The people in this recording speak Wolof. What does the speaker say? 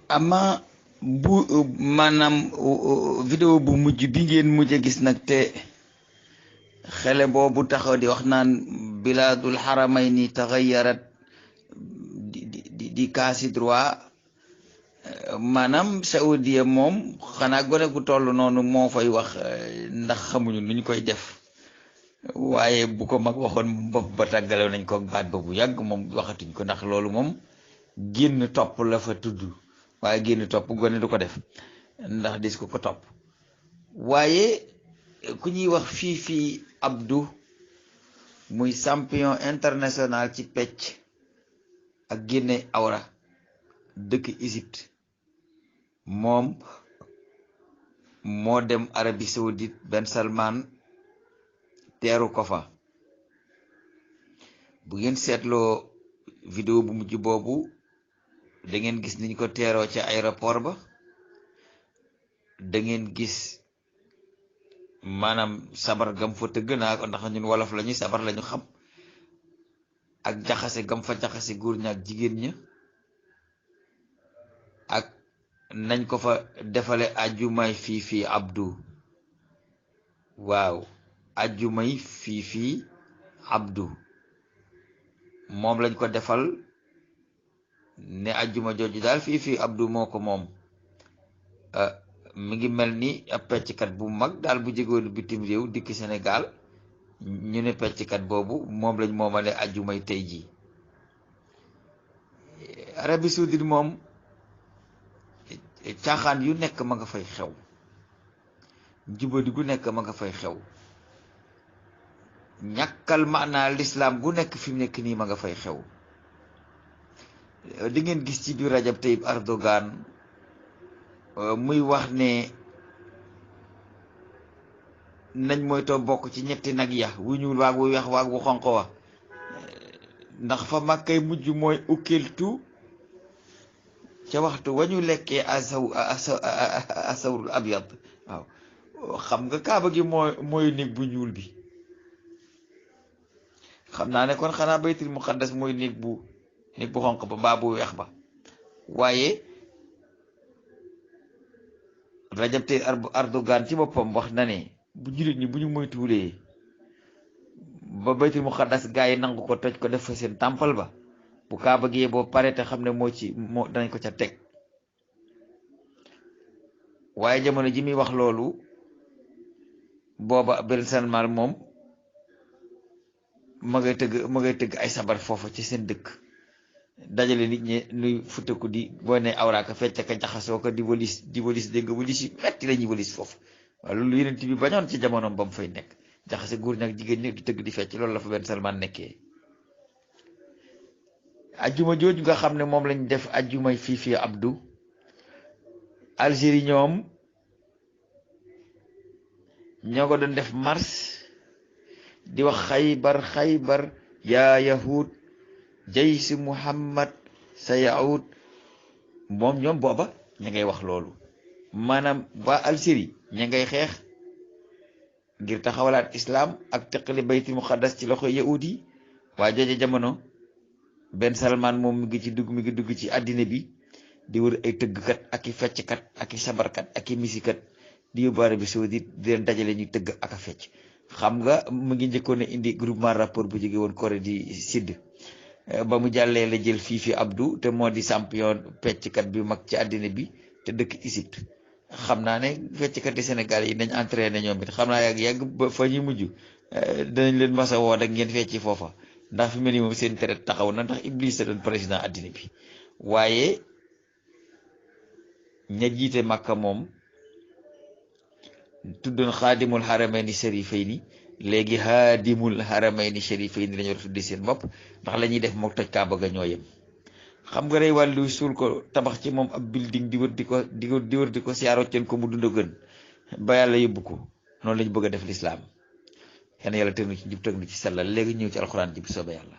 ama bu maanaam vidéo bu mujj bi ngeen mujj a gis nag te xele boobu taxaw di wax naan bilaadul xaramayni taxayarat di kaasi droit maanaam Saoudia moom xanaa gone gu toll noonu moo fay wax ndax xamuñu nu ñu koy def waaye bu ko mag waxoon bopp ba tàggalew nañ ko baat ba bu yàgg moom waxatuñ ko ndax loolu moom génn topp la fa tudd waaye génn topp gone du ko def ndax dis ko topp waaye ku ñuy wax Fifi Abdou muy champion international ci pecc ak génne awra dëkk Égypte moom moo dem Arabie Saoudite Ben Salman teeru ko fa bu ngeen seetloo vidéo bu mujj boobu da ngeen gis niñ ko teeroo ca aéroport ba da ngeen gis maanaam sabar gam fa tëgg naa ko ndax ñun wolof lañuy sabar lañu xam ak jaxase gam fa jaxase góor ña ak jigéen ña ak nañ ko fa defale ajjumay Fifi Abdou waaw ajjumay Fifi Abdou moom lañ ko defal ne ajjuma jooju daal Fifi Abdou moo ko moom mi ngi mel ni ab pecckat bu mag daal bu jegoonu bitim réew dikk Sénégal ñu ne pecckat boobu moom lañ moomale ajjumay tey ji Arabie Saoudite moom caaxaan yu nekk ma nga fay xew jubadi gu nekk ma nga fay xew ñàkkal maanaa lislaam gu nekk fi mu nekk nii ma nga fay xew di ngeen gis ci biir Rajab Tayyip Erdogan muy wax ne nañ moytoo bokk ci ñetti nag ya wu ñuul waag wu weex waag wu xonq wa ndax fa màkkay mujj mooy ukiltu ca waxtu wa ñu lekkee asawrul abyad waaw xam nga kaaba gi mooy néeg bu ñuul bi xam naa ne kon xanaa baytul muqaddas mooy néeg bu xonq ba mbaa bu weex ba waaye Rajab Tayyip Erdogan ci boppam wax na ne bu jullit ñi bu ñu moytuwulee ba baytul muqaddas gaa yi nangu ko toj ko def fa seen tàmpal ba bu kaaba gi boo pare te xam ne moo danañ ko ca teg waaye jamono ji muy wax loolu booba Ben Salman moom ma ngay tëgg ay sabar foofa ci seen dëkk dajale nit ñi nuy futteku di boo ne awraaka fecc ka jaxasoo ko di walis dégg nga walis yi metti la ñuy walis foofu waaw loolu yeneen bi bañoon ci jamonoom ba mu fay nekk jaxase góor ñak jigéen ñi di tëgg di fecc loolu la fa Ben Salman nekkee ajjuma jooju nga xam ne moom lañ def ajjumay Fifi Abdou Algérie ñoom ñoo ko doon def mars di wax xaybar yaa yahud jaysi muhammad sa yaud moom ñoom booba ña ngay wax loolu maanaam waa Algérie ña ngay xeex ngir taxawalaat islam ak teqali baytul muqaddas ci loxo yahud yi waa jooje jamono Ben Salman moom mi ngi dugg ci àddina bi di wër ay tëggkat ak i fecckat ak i sabarkat ak i misikat di yóbbu Arabie Saoudite di leen dajale ñu tëgg ak a fecc xam nga mu ngi njëkkoon a indi groupement rapport bu jóge woon Corée du Sud ba mu jàllee la jël Fifi Abdou te moo di champion fecckat bi mag ci àddina bi te dëkk Égypte xam naa ne fecckat yi Sénégal yi nañ entraîné ñoom it xam naa yàgg ba fa ñuy mujj danañ leen masa woo ak ngeen fecci foofa ndax fi mel ni moom seen traite taxaw na ndax Iblis a doon président àddina bi waaye ña jiite Makka moom tuddoon xaadimul haramayni sharifayni léegi haadimul haramayni sharifayni la ñu war a tuddi seen bopp ndax la ñuy def mook toj Kaaba ga ñoo yem xam nga rey wàllu suul ko tabax ci moom ab building di wër di ko siyaaroo ceen ko mu dund gën ba yàlla yóbbu ko noonu la ñu bëgg a def lislaam yal na yàlla teg nu ci njub teg nu ci sellal léegi ñëw ci alxuraan ji bi soobee yàlla